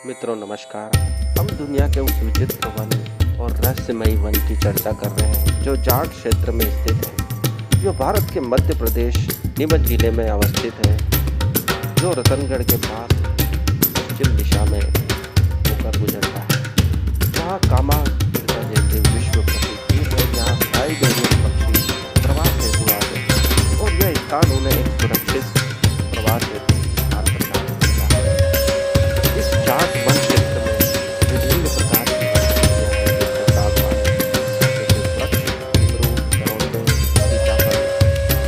मित्रों नमस्कार। हम दुनिया के उस विचित्र वन और रहस्यमयी वन की चर्चा कर रहे हैं जो जाट क्षेत्र में स्थित है, जो भारत के मध्य प्रदेश नीमच जिले में अवस्थित है, जो रतनगढ़ के पास पश्चिम दिशा में होकर गुजरता है। जहाँ कामा तीर्था जैसे विश्व प्रसिद्ध द्वीप है, जहाँ साइबेरियन पक्षी प्रवास हेतु आते हैं और यह स्थान उन्हें एक सुरक्षित प्रवास हेतु स्थान प्रदान करता है। इस जाट वन क्षेत्र में विभिन्न प्रकार की वनस्पतियां हैं, जैसे सागवान, जैसे वृक्ष, नीमरू, करौंदे, सीताफल,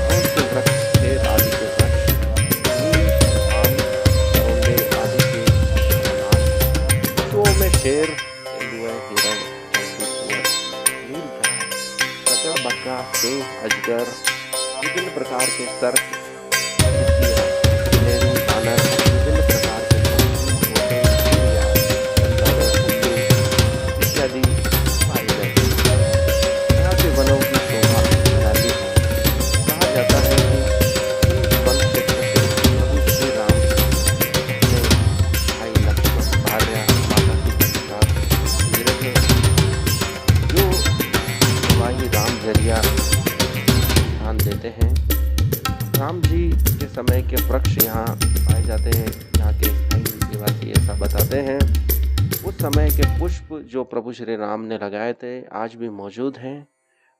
और के वृक्ष, सेर आदि के वृक्ष, नीम, आम, करौंदे आदि के अनाज, पशुओं में शेर, तेंदुए, हिरण, जंगली सुअर, नीलगाय, कचड़, बग्गा, सिंह, अजगर, विभिन्न प्रकार के सर्प, तितलियां, गिलहरी, बानर, विभिन्न प्रकार के पक्षी, तोते, चिड़िया, बंदर, उल्लू इत्यादि पाए जाते हैं। यहाँ के वनों की शोभा निराली है। कहा जाता है कि इस वन क्षेत्र से प्रभु श्री राम ने भाई लक्ष्मण, भार्या, माता सीता के साथ गुजरे थे, जो गवाही राम जरिया ध्यान देते हैं। राम जी के समय के वृक्ष यहाँ पाए जाते हैं, यहाँ के स्थायी निवासी ऐसा बताते हैं। उस समय के पुष्प जो प्रभु श्री राम ने लगाए थे आज भी मौजूद हैं,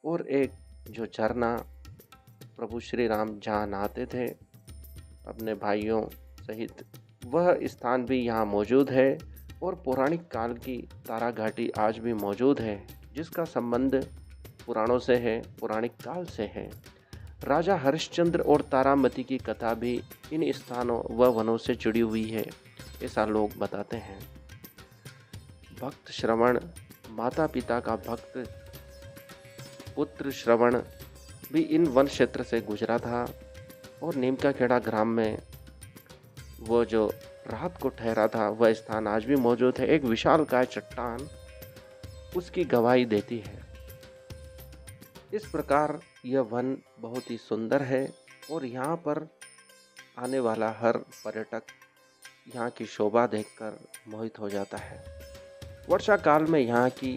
और एक जो झरना प्रभु श्री राम जहाँ नहाते थे अपने भाइयों सहित, वह स्थान भी यहाँ मौजूद है। और पौराणिक काल की तारा घाटी आज भी मौजूद है, जिसका संबंध पुराणों से है, पौराणिक काल से है। राजा हरिश्चंद्र और तारामती की कथा भी इन स्थानों व वनों से जुड़ी हुई है, ऐसा लोग बताते हैं। भक्त श्रवण, माता पिता का भक्त पुत्र श्रवण भी इन वन क्षेत्र से गुजरा था, और नीमकाखेड़ा ग्राम में वो जो रात को ठहरा था वह स्थान आज भी मौजूद है। एक विशालकाय चट्टान उसकी गवाही देती है। इस प्रकार यह वन बहुत ही सुंदर है, और यहाँ पर आने वाला हर पर्यटक यहाँ की शोभा देखकर मोहित हो जाता है। वर्षा काल में यहाँ की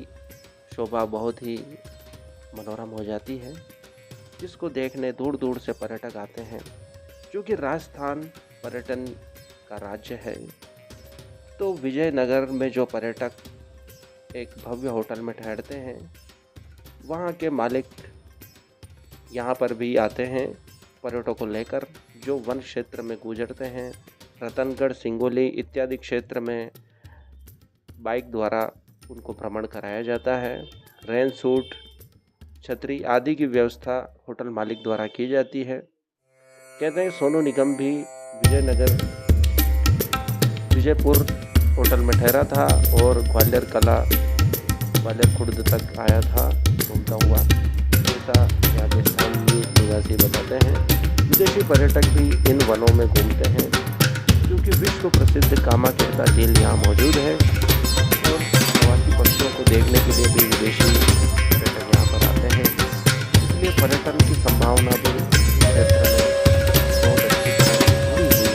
शोभा बहुत ही मनोरम हो जाती है, जिसको देखने दूर दूर से पर्यटक आते हैं। क्योंकि राजस्थान पर्यटन का राज्य है, तो विजयनगर में जो पर्यटक एक भव्य होटल में ठहरते हैं, वहाँ के मालिक यहाँ पर भी आते हैं पर्यटकों को लेकर, जो वन क्षेत्र में गुजरते हैं। रतनगढ़, सिंगोली इत्यादि क्षेत्र में बाइक द्वारा उनको भ्रमण कराया जाता है। रेन सूट, छतरी आदि की व्यवस्था होटल मालिक द्वारा की जाती है। कहते हैं सोनू निगम भी विजयपुर होटल में ठहरा था और ग्वालियर खुर्द तक आया था घूमता हुआ, ऐसा यहाँ के स्थानीय निवासी बताते हैं। विदेशी पर्यटक भी इन वनों में घूमते हैं, क्योंकि विश्व प्रसिद्ध कामा तीर्था झील यहाँ मौजूद है, और प्रवासी पक्षियों को देखने के लिए भी विदेशी पर्यटक यहाँ पर आते हैं। इसलिए पर्यटन की संभावना भी क्षेत्र में बहुत अच्छी तरह से जुड़ी हुई है।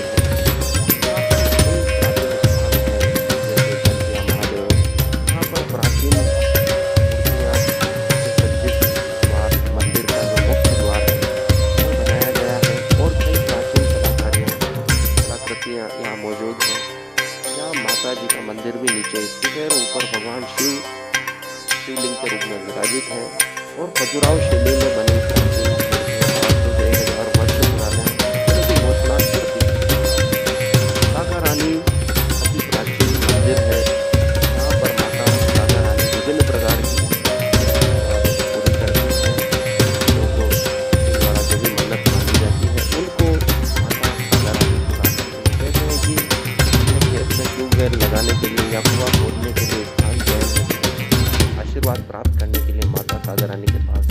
यहाँ पर प्राचीन मूर्तियाँ से सज्जित द्वार, मंदिर का जो मुख्य द्वार है वो बनाया गया है, और कई प्राचीन कलाकृतियाँ यहाँ मौजूद हैं। यहाँ माता जी का मंदिर भी नीचे स्थित है, और ऊपर भगवान शिवलिंग के रूप में विराजित है, और खजुराहो शैली में बनी प्राचीन मूर्तियाँ 1000 वर्ष पुराने मोचनाथ मूर्ति सागा रानी अति प्राचीन मंदिर है। यहाँ पर माता सागा रानी विभिन्न प्रकार की पूरी करती है। लोगों द्वारा जो भी मन्नत मांगी जाती है उनको माता सागा रानी पूरा करती है। कहते हैं कि अपने खेत में ट्यूबवेल लगाने के लिए या कुआं खोदने के लिए स्थान चयन होते हैं। आशीर्वाद प्राप्त करने के लिए माता सागा रानी के पास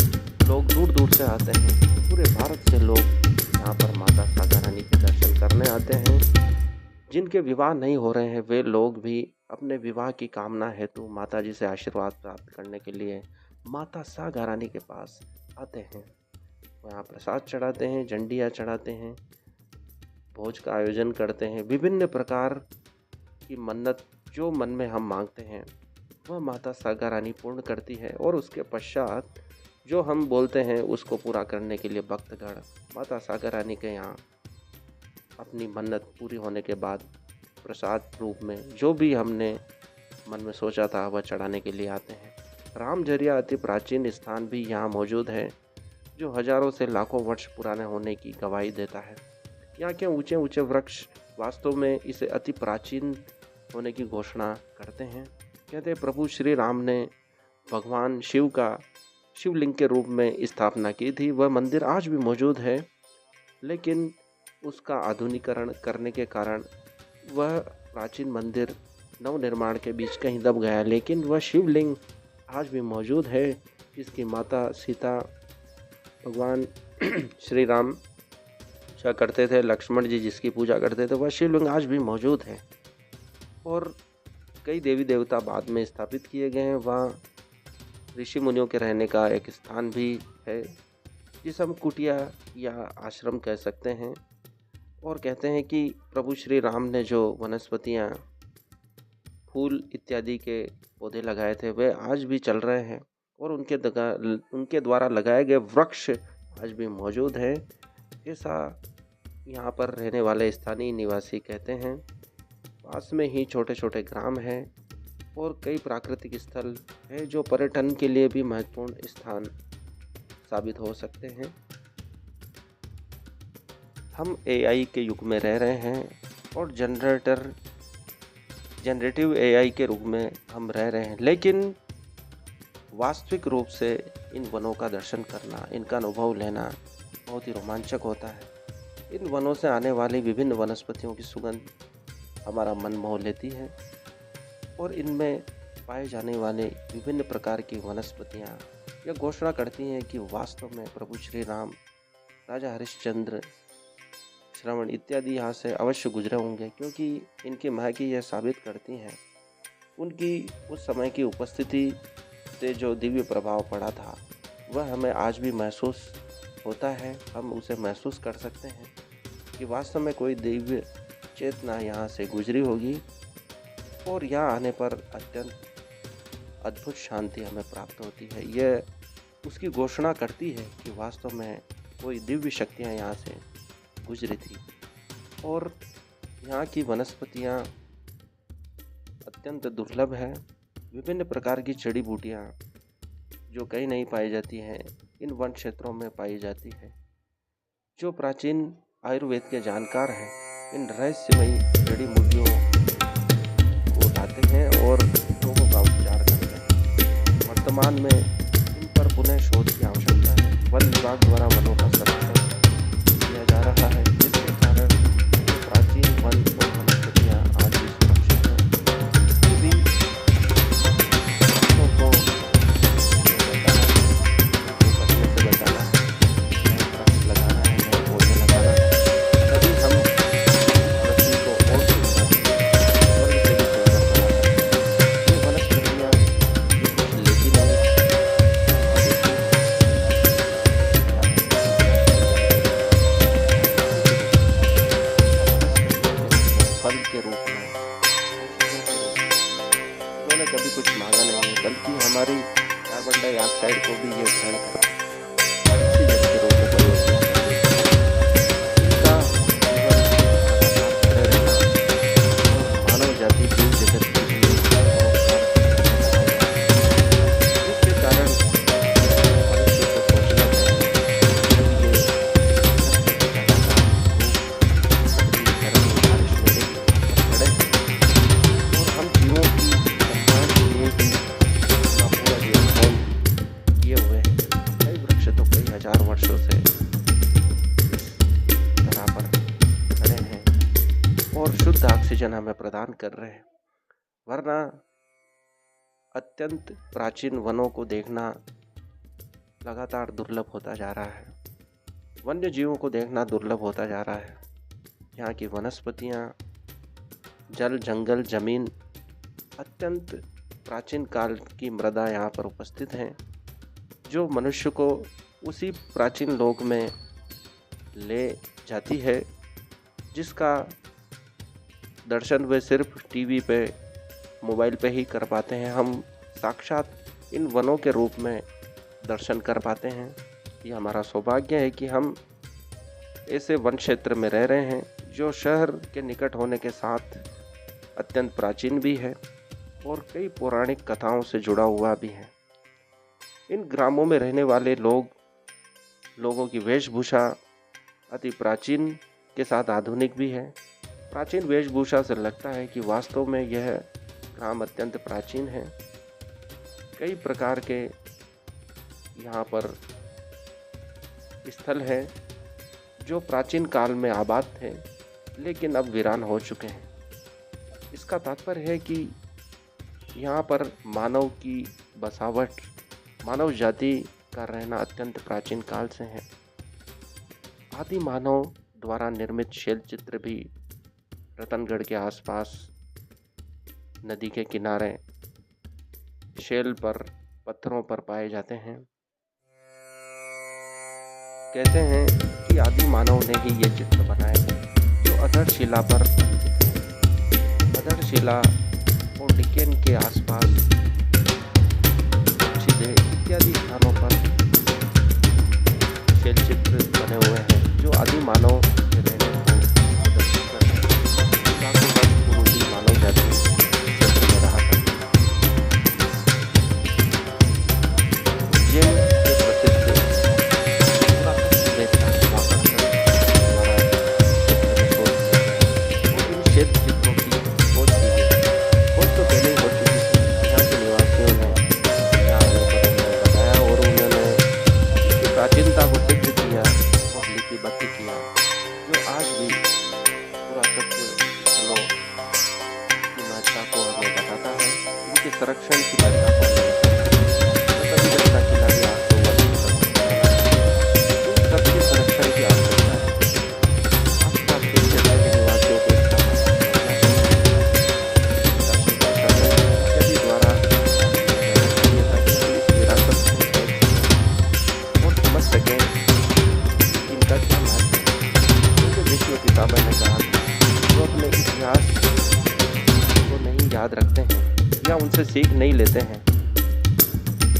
लोग दूर दूर से आते हैं। पूरे भारत से लोग यहाँ पर माता सागा रानी के दर्शन करने आते हैं। जिनके विवाह नहीं हो रहे हैं वे लोग भी अपने विवाह की कामना हेतु माता जी से आशीर्वाद प्राप्त करने के लिए माता सागा रानी के पास आते हैं। वहाँ प्रसाद चढ़ाते हैं, झंडियाँ चढ़ाते हैं, भोज का आयोजन करते हैं, विभिन्न प्रकार की मन्नत जो मन में हम मांगते हैं वह माता सागर रानी पूर्ण करती है, और उसके पश्चात जो हम बोलते हैं उसको पूरा करने के लिए भक्तगण माता सागर रानी के यहाँ अपनी मन्नत पूरी होने के बाद प्रसाद रूप में जो भी हमने मन में सोचा था वह चढ़ाने के लिए आते हैं। रामझरिया अति प्राचीन स्थान भी यहाँ मौजूद है, जो हजारों से लाखों वर्ष पुराने होने की गवाही देता है। यहाँ के ऊंचे ऊंचे वृक्ष वास्तव में इसे अति प्राचीन होने की घोषणा करते हैं। कहते हैं प्रभु श्री राम ने भगवान शिव का शिवलिंग के रूप में स्थापना की थी। वह मंदिर आज भी मौजूद है, लेकिन उसका आधुनिकीकरण करने के कारण वह प्राचीन मंदिर नवनिर्माण के बीच कहीं दब गया, लेकिन वह शिवलिंग आज भी मौजूद है। जिसकी माता सीता भगवान श्री राम पूजा करते थे, लक्ष्मण जी जिसकी पूजा करते थे, वह शिवलिंग आज भी मौजूद है। और कई देवी देवता बाद में स्थापित किए गए हैं। वहाँ ऋषि मुनियों के रहने का एक स्थान भी है, जिसे हम कुटिया या आश्रम कह सकते हैं। और कहते हैं कि प्रभु श्री राम ने जो वनस्पतियाँ, फूल इत्यादि के पौधे लगाए थे वे आज भी चल रहे हैं, और उनके द्वारा लगाए गए वृक्ष आज भी मौजूद हैं। ऐसा यहाँ पर रहने वाले स्थानीय निवासी कहते हैं। पास में ही छोटे छोटे ग्राम हैं और कई प्राकृतिक स्थल है जो पर्यटन के लिए भी महत्वपूर्ण स्थान साबित हो सकते हैं। हम एआई के युग में रह रहे हैं और जनरेटिव एआई के रूप में हम रह रहे हैं, लेकिन वास्तविक रूप से इन वनों का दर्शन करना, इनका अनुभव लेना बहुत ही रोमांचक होता है। इन वनों से आने वाली विभिन्न वनस्पतियों की सुगंध हमारा मन मोह लेती है, और इनमें पाए जाने वाले विभिन्न प्रकार की वनस्पतियाँ यह घोषणा करती हैं कि वास्तव में प्रभु श्री राम, राजा हरिश्चंद्र, श्रवण इत्यादि यहाँ से अवश्य गुजरे होंगे, क्योंकि इनकी महकी यह साबित करती हैं। उनकी उस समय की उपस्थिति से जो दिव्य प्रभाव पड़ा था वह हमें आज भी महसूस होता है। हम उसे महसूस कर सकते हैं कि वास्तव में कोई दिव्य चेतना यहाँ से गुजरी होगी, और यहाँ आने पर अत्यंत अद्भुत शांति हमें प्राप्त होती है। यह उसकी घोषणा करती है कि वास्तव में कोई दिव्य शक्तियाँ यहाँ से गुजरी थी। और यहाँ की वनस्पतियाँ अत्यंत दुर्लभ है। विभिन्न प्रकार की जड़ी बूटियाँ जो कहीं नहीं पाई जाती हैं, इन वन क्षेत्रों में पाई जाती है। जो प्राचीन आयुर्वेद के जानकार हैं, इन रहस्यमयी जड़ी बूटियों को उठाते हैं और रोगों का उपचार करते हैं। वर्तमान में इन पर पुनः शोध की आवश्यकता है। वन विभाग द्वारा वनों का संरक्षण किया जा रहा है, जिसके कारण प्राचीन वन और वनस्पतियाँ आज भी सुरक्षित हैं। फिर भी बच्चों को बचने से बचाना है, नए वृक्ष लगाना है, नए पौधे लगाना है, तभी हम पृथ्वी को और सुंदर, स्वर्ग से भी सुंदर बना सकते हैं। ये वनस्पतियाँ ये कुछ लेती नहीं, फल के रूप में, उन्होंने कभी कुछ मांगा नहीं है, बल्कि हमारी कार्बन डाइऑक्साइड को भी ये ग्रहण कर ऑक्सीजन के रूप में प्रयोग किया है। इनका जीवन लगातार खड़े रहना और मानव जाति जीव जगत के लिए परोपकार करने लगा है, जिसके कारण मनुष्य को सोचना चाहिए जब ये बारिश में एक खड़े हैं, और हम जीवों की कल्याण के लिए भी अपना पूरा जीवन होम किए हुए हैं। कई वृक्ष तो कई हजार वर्षों से इस धरा पर खड़े हैं और शुद्ध ऑक्सीजन हमें प्रदान कर रहे हैं। वरना अत्यंत प्राचीन वनों को देखना लगातार दुर्लभ होता जा रहा है। वन्य जीवों को देखना दुर्लभ होता जा रहा है। यहाँ की वनस्पतियाँ, जल, जंगल, जमीन, अत्यंत प्राचीन काल की मृदा यहाँ पर उपस्थित हैं, जो मनुष्य को उसी प्राचीन लोक में ले जाती है, जिसका दर्शन वे सिर्फ टीवी पे मोबाइल पे ही कर पाते हैं, हम साक्षात इन वनों के रूप में दर्शन कर पाते हैं। ये हमारा सौभाग्य है कि हम ऐसे वन क्षेत्र में रह रहे हैं जो शहर के निकट होने के साथ अत्यंत प्राचीन भी है और कई पौराणिक कथाओं से जुड़ा हुआ भी है। इन ग्रामों में रहने वाले लोगों की वेशभूषा अति प्राचीन के साथ आधुनिक भी है। प्राचीन वेशभूषा से लगता है कि वास्तव में यह ग्राम अत्यंत प्राचीन है। कई प्रकार के यहाँ पर स्थल हैं जो प्राचीन काल में आबाद थे लेकिन अब वीरान हो चुके हैं। इसका तात्पर्य है कि यहाँ पर मानव की बसावट, मानव जाति का रहना अत्यंत प्राचीन काल से है। आदि मानव द्वारा निर्मित शैल चित्र भी रतनगढ़ के आसपास नदी के किनारे शैल पर, पत्थरों पर पाए जाते हैं। कहते हैं कि आदि मानव ने ही ये चित्र बनाए हैं जो अधरशिला पर अंकित है। अधरशिला और डिकेन के आसपास शिले इत्यादि स्थानों पर शैल चित्र बने हुए हैं जो आदि मानव के रहने को प्रदर्शित करते हैं। लाखों वर्ष पूर्व ही मानव जाति क्षेत्र में रहा करती है। उज्जैन के प्रसिद्ध पुरातत्व वेत्ता वाकड़कर द्वारा क्षेत्र में शोध किया गया और इन शैल चित्रों की खोज की गई। खोज तो पहले ही हो चुकी थी। यहाँ के निवासियों ने यहाँ आने पर उन्हें बताया और उन्होंने इसकी प्राचीनता को सिद्ध किया और लिपिबद्ध किया, जो आज भी पुरातत्व स्थलों की महत्ता को हमें बताता है, इनके संरक्षण की महत्ता को हमें बताता है। तभी का किला भी आज तो वर्षों तक बना है। इन सबके संरक्षण की आवश्यकता है। आसपास के क्षेत्र के निवासियों को इसका इत्यादि द्वारा ताकि हम इस विरासत को देख सकें और समझ सकें इनका क्या महत्व है। क्योंकि विश्व पितामह ने कहा जो अपने इतिहास को नहीं याद रखते हैं या उनसे सीख नहीं लेते हैं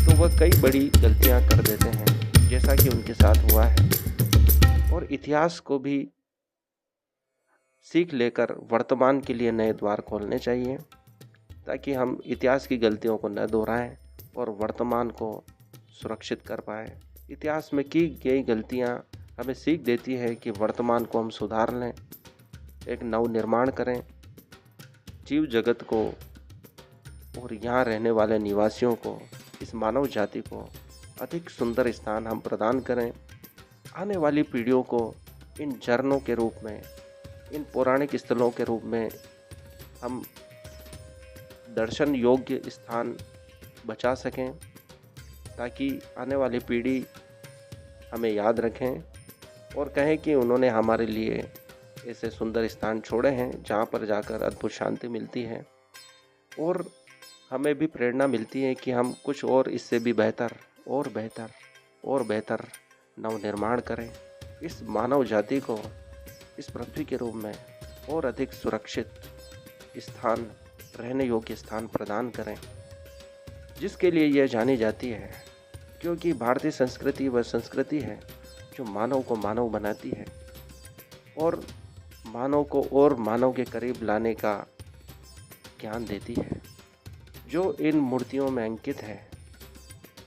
तो वह कई बड़ी गलतियां कर देते हैं, जैसा कि उनके साथ हुआ है। और इतिहास को भी सीख लेकर वर्तमान के लिए नए द्वार खोलने चाहिए ताकि हम इतिहास की गलतियों को न दोहराएं और वर्तमान को सुरक्षित कर पाएं। इतिहास में की गई गलतियां हमें सीख देती है कि वर्तमान को हम सुधार लें, एक नव निर्माण करें, जीव जगत को और यहाँ रहने वाले निवासियों को, इस मानव जाति को अधिक सुंदर स्थान हम प्रदान करें। आने वाली पीढ़ियों को इन झरनों के रूप में, इन पौराणिक स्थलों के रूप में हम दर्शन योग्य स्थान बचा सकें ताकि आने वाली पीढ़ी हमें याद रखें और कहें कि उन्होंने हमारे लिए ऐसे सुंदर स्थान छोड़े हैं जहाँ पर जाकर अद्भुत शांति मिलती है। और हमें भी प्रेरणा मिलती है कि हम कुछ और इससे भी बेहतर और बेहतर और बेहतर नव निर्माण करें। इस मानव जाति को इस पृथ्वी के रूप में और अधिक सुरक्षित स्थान, रहने योग्य स्थान प्रदान करें, जिसके लिए यह जानी जाती है। क्योंकि भारतीय संस्कृति वह संस्कृति है जो मानव को मानव बनाती है और मानव को और मानव के करीब लाने का ज्ञान देती है, जो इन मूर्तियों में अंकित है,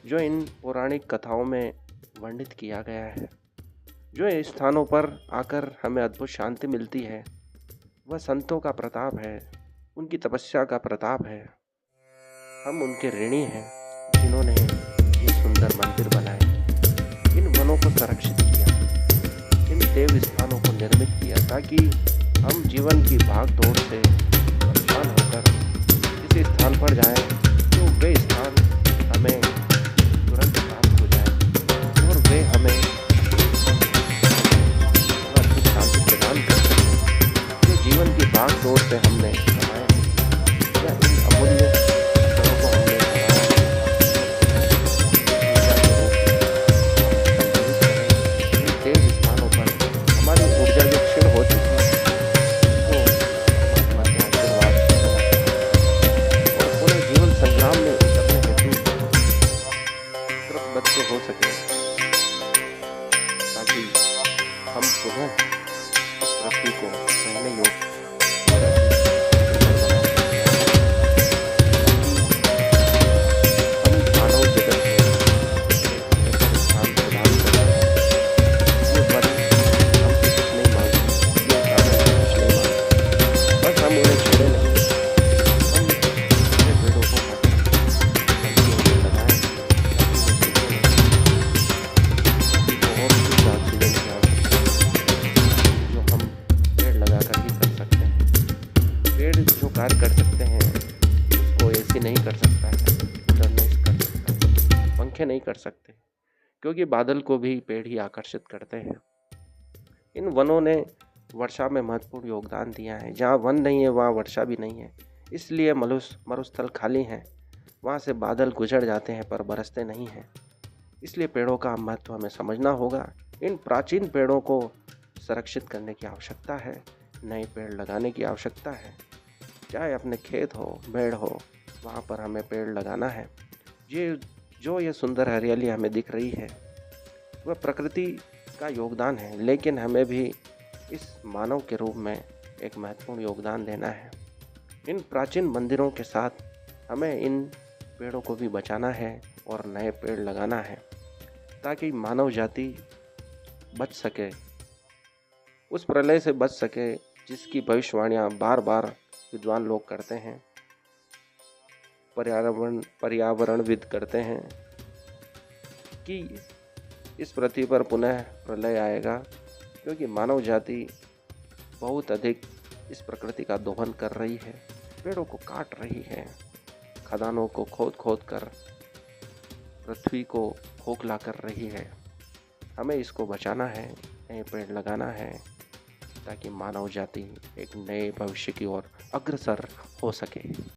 जो इन पौराणिक कथाओं में वर्णित किया गया है। जो इन स्थानों पर आकर हमें अद्भुत शांति मिलती है, वह संतों का प्रताप है, उनकी तपस्या का प्रताप है। हम उनके ऋणी हैं जिन्होंने ये सुंदर मंदिर बनाए, इन वनों को संरक्षित किया, इन देव स्थानों को निर्मित किया ताकि हम जीवन की भाग दौड़ से परेशान होकर किसी स्थान पर जाएं तो वे स्थान हमें तुरंत प्राप्त हो जाए और वे हमें अद्भुत शांति प्रदान कर सकें जो जीवन की भाग दौड़ से हमने कमाए हैं या इन अमूल्य क्षणों को हमने देव स्थानों पर हमारी ऊर्जा जो क्षीण हो चुकी है, तो परमात्मा के आशीर्वाद कर सकते हैं उसको एसी नहीं कर सकता है, कूलर नहीं कर सकता है, पंखे नहीं कर सकते, क्योंकि बादल को भी पेड़ ही आकर्षित करते हैं। इन वनों ने वर्षा में महत्वपूर्ण योगदान दिया है। जहाँ वन नहीं है वहाँ वर्षा भी नहीं है, इसलिए मरुस्थल खाली हैं। वहाँ से बादल गुजर जाते हैं पर बरसते नहीं हैं। इसलिए पेड़ों का महत्व हमें समझना होगा। इन प्राचीन पेड़ों को संरक्षित करने की आवश्यकता है, नए पेड़ लगाने की आवश्यकता है। चाहे अपने खेत हो, मेड़ हो, वहाँ पर हमें पेड़ लगाना है। ये सुंदर हरियाली हमें दिख रही है वह प्रकृति का योगदान है, लेकिन हमें भी इस मानव के रूप में एक महत्वपूर्ण योगदान देना है। इन प्राचीन मंदिरों के साथ हमें इन पेड़ों को भी बचाना है और नए पेड़ लगाना है, ताकि मानव जाति बच सके, उस प्रलय से बच सके जिसकी भविष्यवाणियाँ बार बार विद्वान लोग करते हैं, पर्यावरणविद करते हैं कि इस पृथ्वी पर पुनः प्रलय आएगा, क्योंकि मानव जाति बहुत अधिक इस प्रकृति का दोहन कर रही है, पेड़ों को काट रही है, खदानों को खोद कर पृथ्वी को खोखला कर रही है। हमें इसको बचाना है, नए पेड़ लगाना है, ताकि मानव जाति एक नए भविष्य की ओर अग्रसर हो सके।